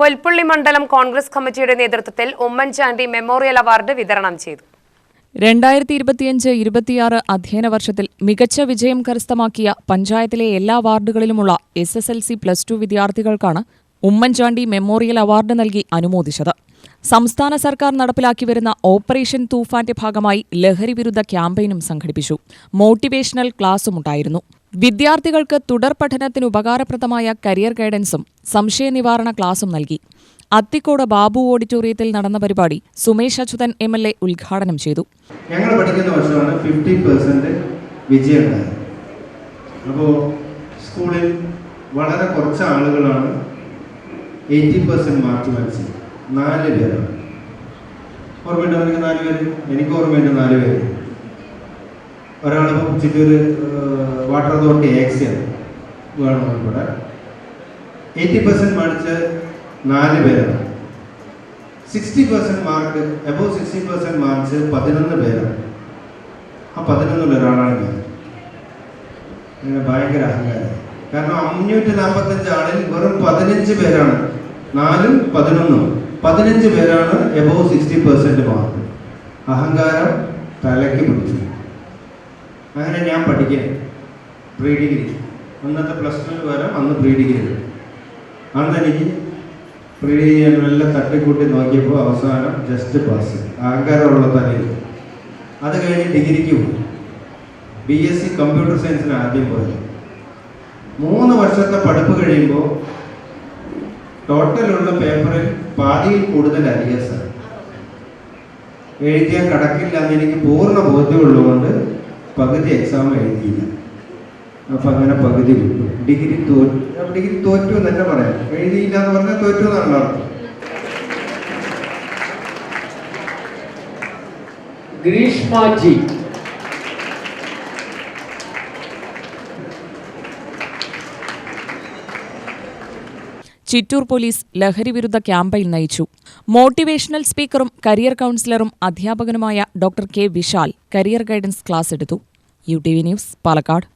പൊൽപ്പുള്ളി മണ്ഡലം കോൺഗ്രസ് കമ്മിറ്റിയുടെ നേതൃത്വത്തിൽ ഉമ്മൻചാണ്ടി മെമ്മോറിയൽ അവാർഡ് വിതരണം ചെയ്തു. 2025-26 അധ്യയന വർഷത്തിൽ മികച്ച വിജയം കരസ്ഥമാക്കിയ പഞ്ചായത്തിലെ എല്ലാ വാർഡുകളിലുമുള്ള SSLC+2 വിദ്യാർത്ഥികൾക്കാണ് ഉമ്മൻചാണ്ടി മെമ്മോറിയൽ അവാർഡ് നൽകി അനുമോദിച്ചത്. സംസ്ഥാന സർക്കാർ നടപ്പിലാക്കി വരുന്ന ഓപ്പറേഷൻ തൂഫാന്റെ ഭാഗമായി ലഹരി വിരുദ്ധ ക്യാമ്പയിനും സംഘടിപ്പിച്ചു. മോട്ടിവേഷണൽ ക്ലാസുമുണ്ടായിരുന്നു. വിദ്യാർത്ഥികൾക്ക് തുടർ പഠനത്തിന് ഉപകാരപ്രദമായ കരിയർ ഗൈഡൻസും സംശയ നിവാരണ ക്ലാസും നൽകി. അത്തിക്കോട് ബാബു ഓഡിറ്റോറിയത്തിൽ നടന്ന പരിപാടി സുമേഷ് അച്യുതൻ MLA ഉദ്ഘാടനം ചെയ്തു. ഞങ്ങൾ പഠിക്കുന്ന വർഷമാണ് 50% വിജയം. അപ്പോൾ സ്കൂളിൽ വളരെ കുറച്ച് ആളുകളാണ് 80% മാർക്ക് വാങ്ങിച്ചത്. 4 പേരാണ്. ഓർമ്മയുണ്ട് അവർക്ക് 4 പേര്? എനിക്ക് ഓർമ്മയുണ്ട് 4 പേര്. ഒരാളിപ്പോൾ ചിറ്റൂർ വാട്ടർ അതോറിറ്റി ആക്സിയാണ് ഗവൺമെൻറ്. 80% മാർച്ച് 4 പേരാണ്. 60% മാർക്ക് എബോവ് 60% മാർച്ച് 11 പേരാണ്. ആ 11 ഒരാളാണ് ഞാൻ. അങ്ങനെ ഭയങ്കര അഹങ്കാരം. കാരണം 545 ആളിൽ വെറും 15 പേരാണ്. 4ഉം 11ഉം 15 പേരാണ് എബോവ് 60% മാർക്ക്. അഹങ്കാരം തലയ്ക്ക് പിടിച്ചു. അങ്ങനെ ഞാൻ പഠിക്കാൻ പ്രീ ഡിഗ്രി, അന്നത്തെ +2 വരെ അന്ന് പ്രീ ഡിഗ്രി. അന്ന് എനിക്ക് പ്രീ ഡിഗ്രി എല്ലാം തട്ടിക്കൂട്ടി നോക്കിയപ്പോൾ അവസാനം ജസ്റ്റ് പാസ്. അഹങ്കാരമുള്ള തലയിൽ. അത് കഴിഞ്ഞ് ഡിഗ്രിക്ക് പോയി. BSc കമ്പ്യൂട്ടർ സയൻസിന് ആദ്യം പോയത്. 3 വർഷത്തെ പഠിപ്പ് കഴിയുമ്പോൾ ടോട്ടലുള്ള പേപ്പറിൽ പാതിയിൽ കൂടുതൽ അരിയസ് എഴുതിയാൽ കടക്കില്ല എന്ന് എനിക്ക് പൂർണ്ണ ബോധ്യമുള്ളതുകൊണ്ട് പകുതി എക്സാം എഴുതിയില്ല. അപ്പം അങ്ങനെ പകുതി വിട്ടു. ഡിഗ്രി തോറ്റു എന്ന് തന്നെ പറയാം. എഴുതിയില്ല എന്ന് പറഞ്ഞാൽ തോറ്റു എന്നാണ് അർത്ഥം. ഗ്രീഷ്മാജി ചിറ്റൂർ പോലീസ് ലഹരിവിരുദ്ധ ക്യാമ്പയിൻ നയിച്ചു. മോട്ടിവേഷണൽ സ്പീക്കറും കരിയർ കൗൺസിലറും അധ്യാപകനുമായ doctor K. Vishal career guidance class എടുത്തു. UTV news, Palakkad.